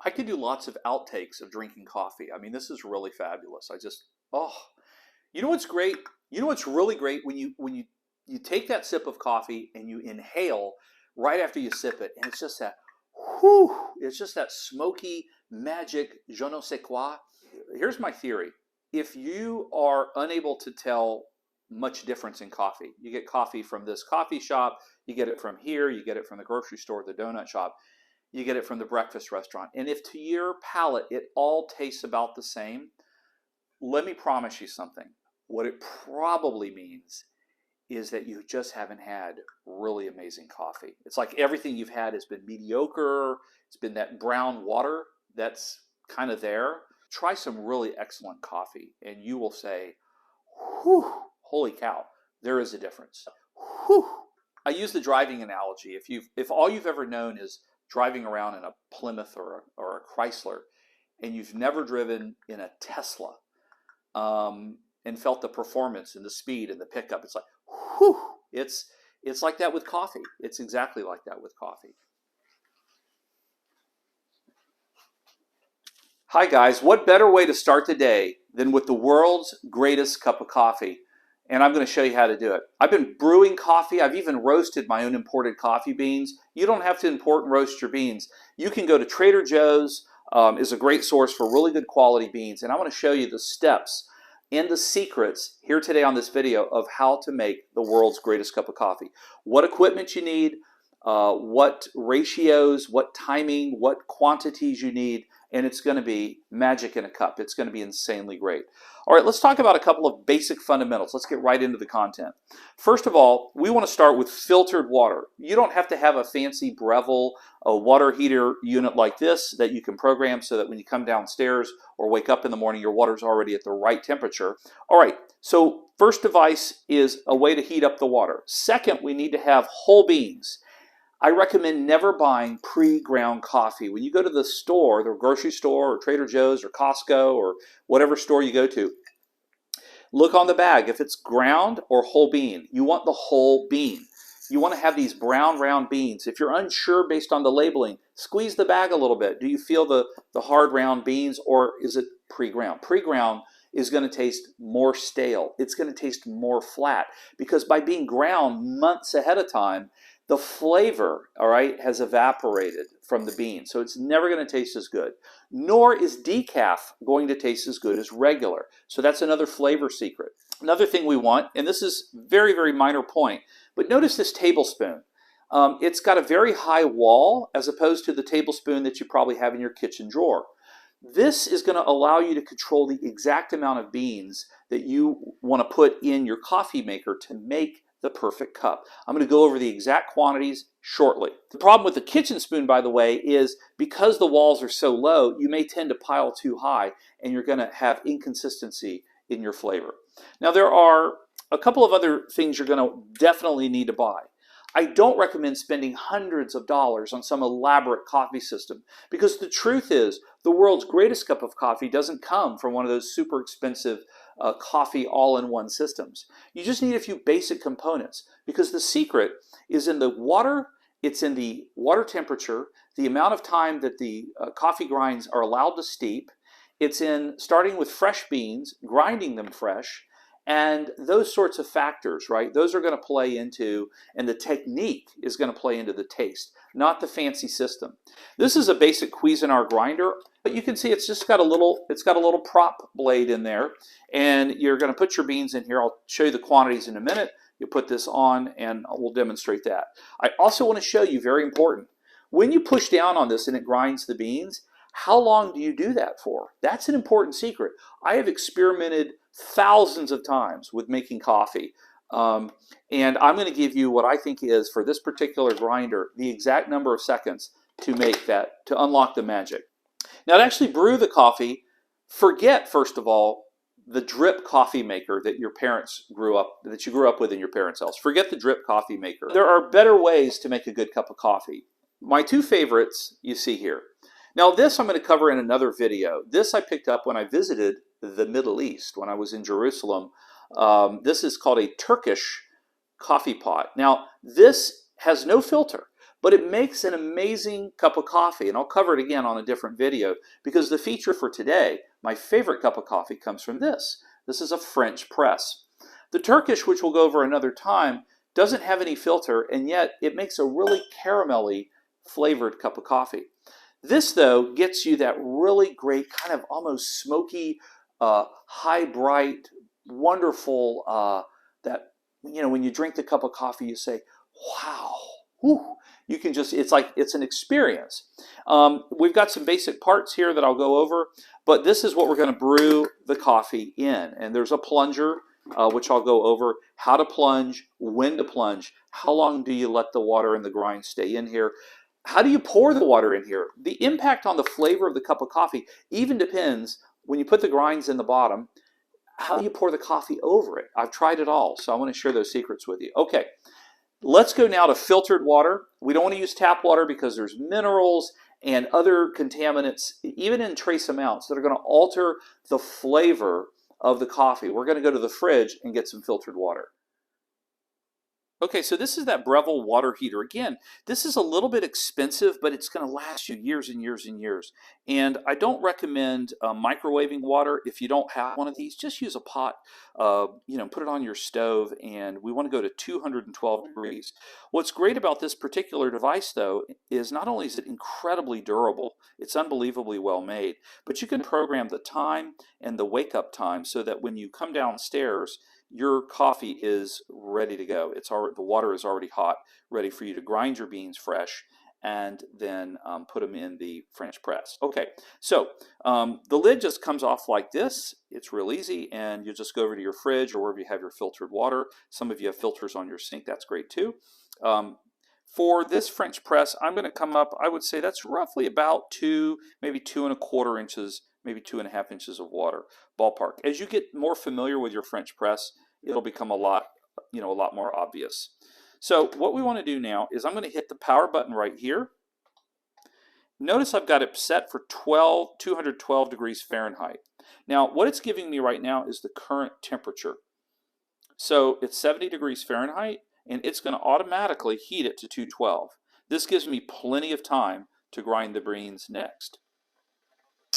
I could do lots of outtakes of drinking coffee. I mean, this is really fabulous. Oh, you know what's great? You know what's really great when you take that sip of coffee and you inhale right after you sip it, and it's just that, whew, it's just that smoky magic je ne sais quoi. Here's my theory. If you are unable to tell much difference in coffee, you get coffee from this coffee shop, you get it from here, you get it from the grocery store, the donut shop, you get it from the breakfast restaurant. And if to your palate it all tastes about the same, let me promise you something. What it probably means is that you just haven't had really amazing coffee. It's like everything you've had has been mediocre. It's been that brown water that's kind of there. Try some really excellent coffee and you will say, whew, holy cow, there is a difference. Whew. I use the driving analogy. If all you've ever known is driving around in a Plymouth or a Chrysler, and you've never driven in a Tesla and felt the performance and the speed and the pickup, it's like, whew, it's like that with coffee. It's exactly like that with coffee. Hi guys, what better way to start the day than with the world's greatest cup of coffee? And I'm going to show you how to do it. I've been brewing coffee. I've even roasted my own imported coffee beans. You don't have to import and roast your beans. You can go to Trader Joe's, is a great source for really good quality beans. And I want to show you the steps and the secrets here today on this video of how to make the world's greatest cup of coffee. What equipment you need, what ratios, what timing, what quantities you need, and it's going to be magic in a cup. It's going to be insanely great. All right, let's talk about a couple of basic fundamentals. Let's get right into the content. First of all, we want to start with filtered water. You don't have to have a fancy Breville, a water heater unit like this that you can program so that when you come downstairs or wake up in the morning, your water's already at the right temperature. All right, so first device is a way to heat up the water. Second, we need to have whole beans. I recommend never buying pre-ground coffee. When you go to the store, the grocery store or Trader Joe's or Costco or whatever store you go to, look on the bag if it's ground or whole bean. You want the whole bean. You want to have these brown round beans. If you're unsure based on the labeling, squeeze the bag a little bit. Do you feel the hard round beans, or is it pre-ground? Pre-ground is going to taste more stale. It's going to taste more flat because by being ground months ahead of time, the flavor, all right, has evaporated from the bean. So it's never going to taste as good. Nor is decaf going to taste as good as regular. So that's another flavor secret. Another thing we want, and this is very, very minor point, but notice this tablespoon. It's got a very high wall as opposed to the tablespoon that you probably have in your kitchen drawer. This is going to allow you to control the exact amount of beans that you want to put in your coffee maker to make the perfect cup. I'm going to go over the exact quantities shortly. The problem with the kitchen spoon, by the way, is because the walls are so low, you may tend to pile too high and you're going to have inconsistency in your flavor. Now, there are a couple of other things you're going to definitely need to buy. I don't recommend spending hundreds of dollars on some elaborate coffee system because the truth is the world's greatest cup of coffee doesn't come from one of those super expensive coffee all-in-one systems. You just need a few basic components because the secret is in the water, it's in the water temperature, the amount of time that the coffee grinds are allowed to steep, it's in starting with fresh beans, grinding them fresh, and those sorts of factors, right? Those are going to play into, and the technique is going to play into the taste, not the fancy system. This is a basic Cuisinart grinder, but you can see it's just got a little, it's got a little prop blade in there, and you're going to put your beans in here. I'll show you the quantities in a minute. You put this on, and we'll demonstrate that. I also want to show you, very important, when you push down on this and it grinds the beans, how long do you do that for? That's an important secret. I have experimented thousands of times with making coffee. And I'm going to give you what I think is, for this particular grinder, the exact number of seconds to make that, to unlock the magic. Now, to actually brew the coffee, forget, first of all, the drip coffee maker that your parents grew up, that you grew up with in your parents' house. Forget the drip coffee maker. There are better ways to make a good cup of coffee. My two favorites you see here. Now, this I'm going to cover in another video. This I picked up when I visited the Middle East, when I was in Jerusalem. This is called a Turkish coffee pot. Now, this has no filter, but it makes an amazing cup of coffee. And I'll cover it again on a different video because the feature for today, my favorite cup of coffee, comes from this. This is a French press. The Turkish, which we'll go over another time, doesn't have any filter, and yet it makes a really caramelly flavored cup of coffee. This, though, gets you that really great kind of almost smoky, high, bright, wonderful, that, you know, when you drink the cup of coffee, you say, wow, whew. You can just, it's like, it's an experience. We've got some basic parts here that I'll go over, but this is what we're going to brew the coffee in. And there's a plunger, which I'll go over, how to plunge, when to plunge, how long do you let the water and the grind stay in here, how do you pour the water in here. The impact on the flavor of the cup of coffee even depends, when you put the grinds in the bottom, how do you pour the coffee over it. I've tried it all, so I want to share those secrets with you. Okay, let's go now to filtered water. We don't want to use tap water because there's minerals and other contaminants, even in trace amounts, that are going to alter the flavor of the coffee. We're going to go to the fridge and get some filtered water. Okay, so this is that Breville water heater. Again, this is a little bit expensive, but it's going to last you years and years and years. And I don't recommend microwaving water. If you don't have one of these, just use a pot, you know, put it on your stove, and we want to go to 212 degrees. What's great about this particular device, though, is not only is it incredibly durable, it's unbelievably well made, but you can program the time and the wake-up time so that when you come downstairs, your coffee is ready to go. The water is already hot, ready for you to grind your beans fresh and then put them in the French press. Okay, so the lid just comes off like this. It's real easy, and you just go over to your fridge or wherever you have your filtered water. Some of you have filters on your sink. That's great too. For this French press, I'm going to come up, I would say that's roughly about maybe 2¼ inches, maybe 2½ inches of water, ballpark. As you get more familiar with your French press, it'll become a lot more obvious. So what we want to do now is I'm going to hit the power button right here. Notice I've got it set for 212 degrees Fahrenheit. Now, what it's giving me right now is the current temperature. So it's 70 degrees Fahrenheit, and it's going to automatically heat it to 212. This gives me plenty of time to grind the beans next.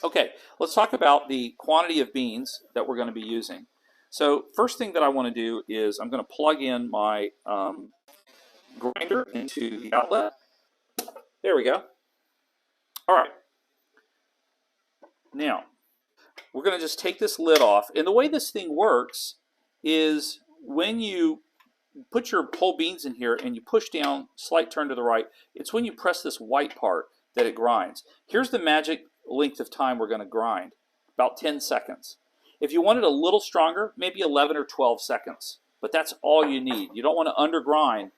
Okay, let's talk about the quantity of beans that we're going to be using. So first thing that I want to do is I'm going to plug in my grinder into the outlet. There we go. All right. Now, we're going to just take this lid off. And the way this thing works is when you put your whole beans in here and you push down, slight turn to the right, it's when you press this white part that it grinds. Here's the magic length of time we're going to grind, about 10 seconds. If you want it a little stronger, maybe 11 or 12 seconds, but that's all you need. You don't want to undergrind.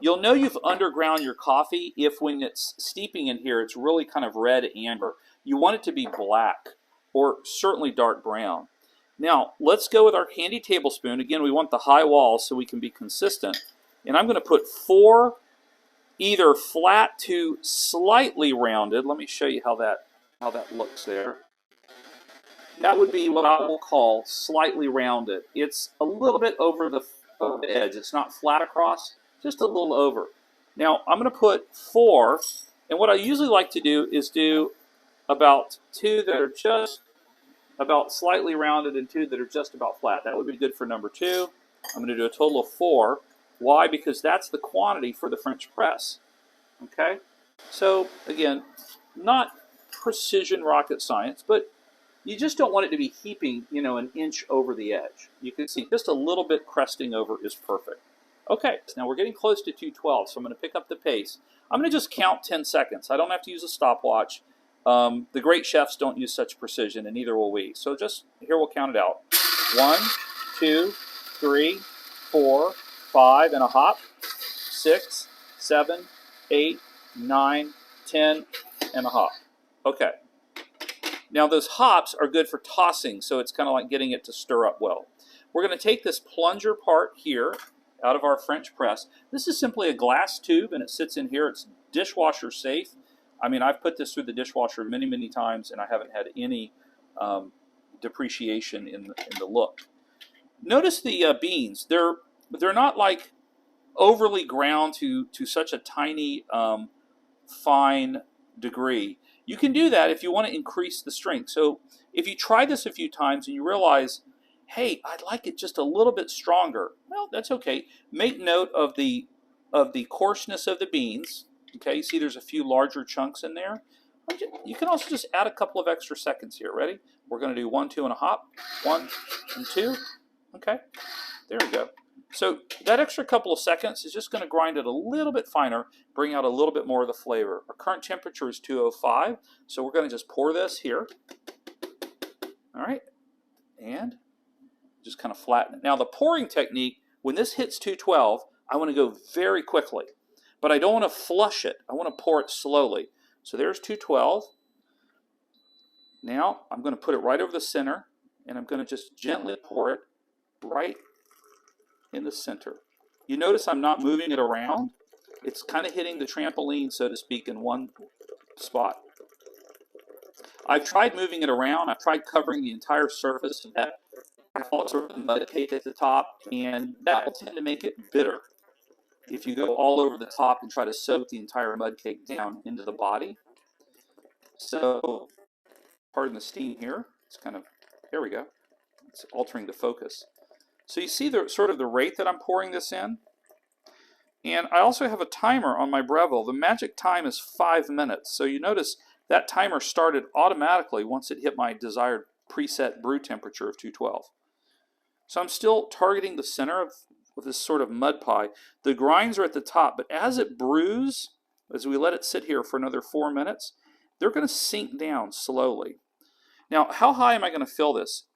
You'll know you've underground your coffee if when it's steeping in here, it's really kind of red amber. You want it to be black or certainly dark brown. Now, let's go with our handy tablespoon. Again, we want the high walls so we can be consistent. And I'm going to put 4 either flat to slightly rounded. Let me show you how that looks there. That would be what I will call slightly rounded. It's a little bit over the edge. It's not flat across, just a little over. Now, I'm going to put 4, and what I usually like to do is do about 2 that are just about slightly rounded and 2 that are just about flat. That would be good for number 2. I'm going to do a total of 4. Why? Because that's the quantity for the French press. Okay? So, again, not precision rocket science, but you just don't want it to be heaping, you know, an inch over the edge. You can see just a little bit cresting over is perfect. Okay, now we're getting close to 212, so I'm going to pick up the pace. I'm going to just count 10 seconds. I don't have to use a stopwatch. The great chefs don't use such precision, and neither will we. So just here we'll count it out. 1, 2, 3, 4, 5, and a hop. 6, 7, 8, 9, 10, and a hop. Okay. Now those hops are good for tossing, so it's kind of like getting it to stir up well. We're going to take this plunger part here out of our French press. This is simply a glass tube, and it sits in here. It's dishwasher safe. I mean, I've put this through the dishwasher many, many times, and I haven't had any depreciation in the look. Notice the beans. They're not like overly ground to such a tiny fine degree. You can do that if you want to increase the strength. So if you try this a few times and you realize, hey, I'd like it just a little bit stronger, well, that's okay. Make note of the coarseness of the beans. Okay, you see there's a few larger chunks in there. You can also just add a couple of extra seconds here. Ready? We're going to do 1, 2, and a hop. 1 and 2. Okay, there we go. So that extra couple of seconds is just going to grind it a little bit finer, bring out a little bit more of the flavor. Our current temperature is 205, so we're going to just pour this here. All right, and just kind of flatten it. Now the pouring technique, when this hits 212, I want to go very quickly, but I don't want to flush it. I want to pour it slowly. So there's 212. Now I'm going to put it right over the center, and I'm going to just gently pour it right in the center. You notice I'm not moving it around. It's kind of hitting the trampoline, so to speak, in one spot. I've tried moving it around. I've tried covering the entire surface of that. I call it sort of mud cake at the top, and that will tend to make it bitter if you go all over the top and try to soak the entire mud cake down into the body. So, pardon the steam here. It's kind of, there we go. It's altering the focus. So you see the sort of the rate that I'm pouring this in. And I also have a timer on my Breville. The magic time is 5 minutes. So you notice that timer started automatically once it hit my desired preset brew temperature of 212. So I'm still targeting the center of this sort of mud pie. The grinds are at the top, but as it brews, as we let it sit here for another 4 minutes, they're going to sink down slowly. Now, how high am I going to fill this?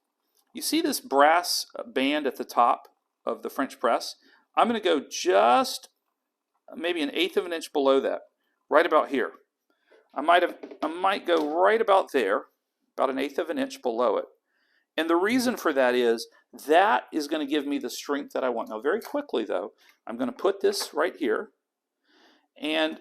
You see this brass band at the top of the French press? I'm going to go just maybe 1/8 of an inch below that, right about here. I might go right about there, about 1/8 of an inch below it. And the reason for that is going to give me the strength that I want. Now, very quickly though, I'm going to put this right here, and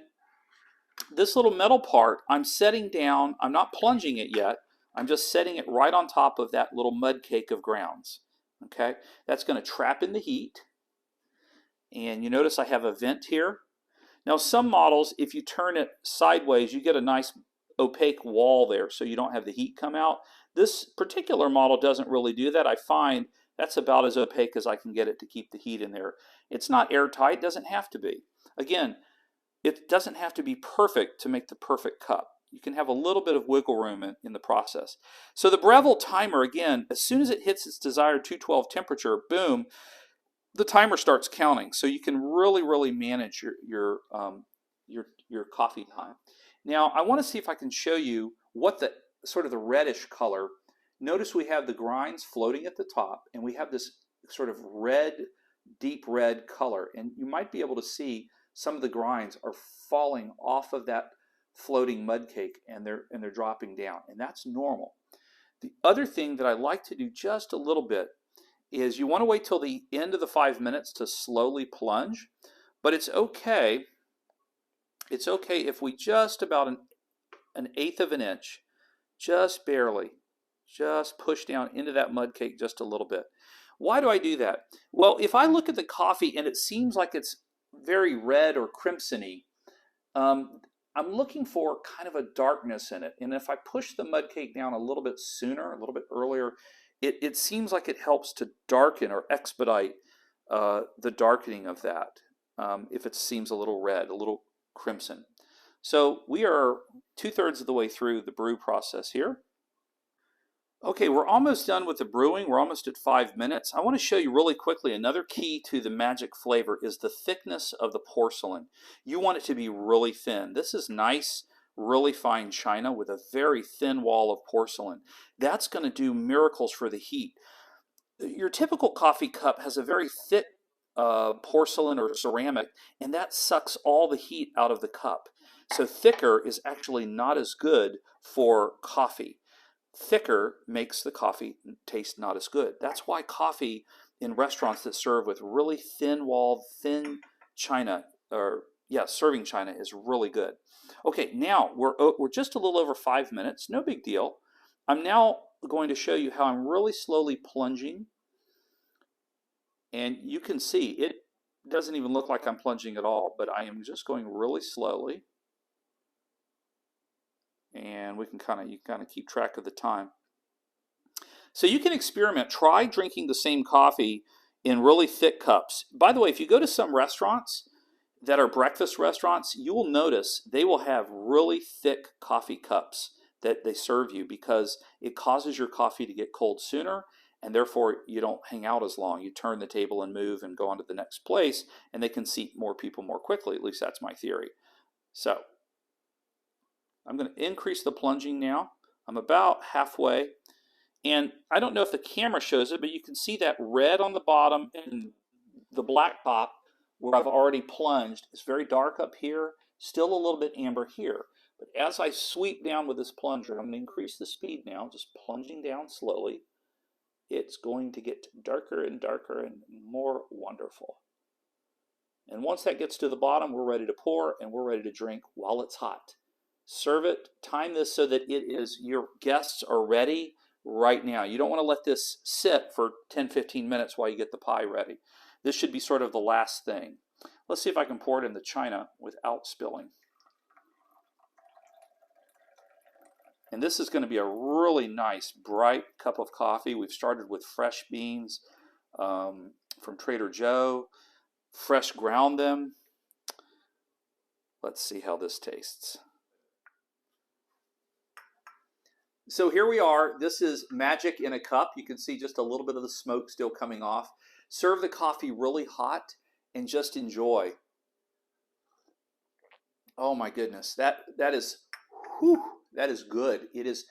this little metal part I'm setting down. I'm not plunging it yet. I'm just setting it right on top of that little mud cake of grounds. Okay, that's going to trap in the heat. And you notice I have a vent here. Now some models, if you turn it sideways, you get a nice opaque wall there so you don't have the heat come out. This particular model doesn't really do that. I find that's about as opaque as I can get it to keep the heat in there. It's not airtight, doesn't have to be. Again, it doesn't have to be perfect to make the perfect cup. You can have a little bit of wiggle room in the process. So the Breville timer, again, as soon as it hits its desired 212 temperature, boom, the timer starts counting. So you can really manage your coffee time. Now I want to see if I can show you what the sort of the reddish color. Notice we have the grinds floating at the top, and we have this sort of red, deep red color, and you might be able to see some of the grinds are falling off of that floating mud cake, and they're dropping down, and that's normal. The other thing that I like to do just a little bit is you want to wait till the end of the 5 minutes to slowly plunge, but it's okay. It's okay if we just about an 1/8 of an inch, just barely, just push down into that mud cake just a little bit. Why do I do that? Well, if I look at the coffee and it seems like it's very red or crimsony, I'm looking for kind of a darkness in it. And if I push the mud cake down a little bit sooner, a little bit earlier, it seems like it helps to darken or expedite the darkening of that if it seems a little red, a little crimson. So we are 2/3 of the way through the brew process here. Okay, we're almost done with the brewing. We're almost at 5 minutes. I want to show you really quickly another key to the magic flavor is the thickness of the porcelain. You want it to be really thin. This is nice, really fine china with a very thin wall of porcelain. That's going to do miracles for the heat. Your typical coffee cup has a very thick porcelain or ceramic, and that sucks all the heat out of the cup. So thicker is actually not as good for coffee. Thicker makes the coffee taste not as good. That's why coffee in restaurants that serve with really thin-walled, thin china, serving china is really good. Okay, now we're just a little over 5 minutes. No big deal. I'm now going to show you how I'm really slowly plunging, and you can see it It doesn't even look like I'm plunging at all, but I am just going really slowly. And you kind of keep track of the time. So you can experiment. Try drinking the same coffee in really thick cups. By the way, if you go to some restaurants that are breakfast restaurants, you will notice they will have really thick coffee cups that they serve you because it causes your coffee to get cold sooner, and therefore you don't hang out as long. You turn the table and move and go on to the next place, and they can seat more people more quickly. At least that's my theory. So I'm going to increase the plunging now. I'm about halfway. And I don't know if the camera shows it, but you can see that red on the bottom and the black top where I've already plunged. It's very dark up here, still a little bit amber here. But as I sweep down with this plunger, I'm going to increase the speed now, just plunging down slowly. It's going to get darker and darker and more wonderful. And once that gets to the bottom, we're ready to pour and we're ready to drink while it's hot. Serve it, time this so that your guests are ready right now. You don't want to let this sit for 10-15 minutes while you get the pie ready. This should be sort of the last thing. Let's see if I can pour it in the china without spilling. And this is going to be a really nice, bright cup of coffee. We've started with fresh beans from Trader Joe. Fresh ground them. Let's see how this tastes. So here we are. This is magic in a cup. You can see just a little bit of the smoke still coming off. Serve the coffee really hot and just enjoy. Oh my goodness, that is good. It is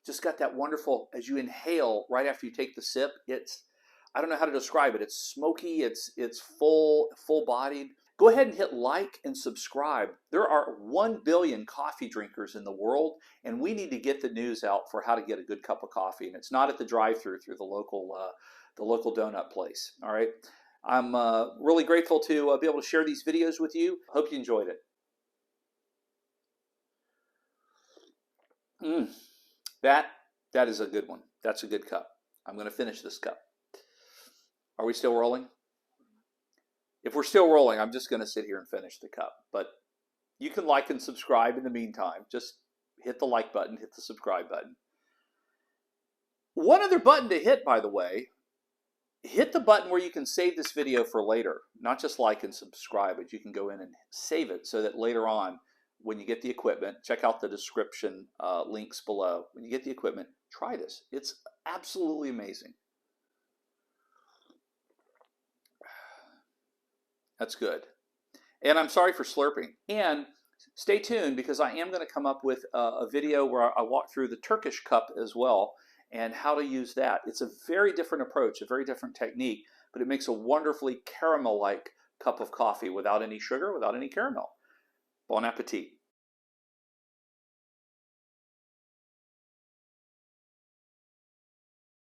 just got that wonderful, as you inhale right after you take the sip, I don't know how to describe it. It's smoky, it's full-bodied. Go ahead and hit like and subscribe. There are 1 billion coffee drinkers in the world, and we need to get the news out for how to get a good cup of coffee. And it's not at the drive-thru through the local donut place. All right. I'm really grateful to be able to share these videos with you. Hope you enjoyed it. That is a good one. That's a good cup. I'm going to finish this cup. Are we still rolling? If we're still rolling, I'm just going to sit here and finish the cup. But you can like and subscribe in the meantime. Just hit the like button, hit the subscribe button. One other button to hit, by the way, hit the button where you can save this video for later. Not just like and subscribe, but you can go in and save it so that later on, when you get the equipment, check out the description links below. When you get the equipment, try this. It's absolutely amazing. That's good. And I'm sorry for slurping. And stay tuned because I am going to come up with a video where I walk through the Turkish cup as well and how to use that. It's a very different approach, a very different technique, but it makes a wonderfully caramel-like cup of coffee without any sugar, without any caramel. Bon appetit.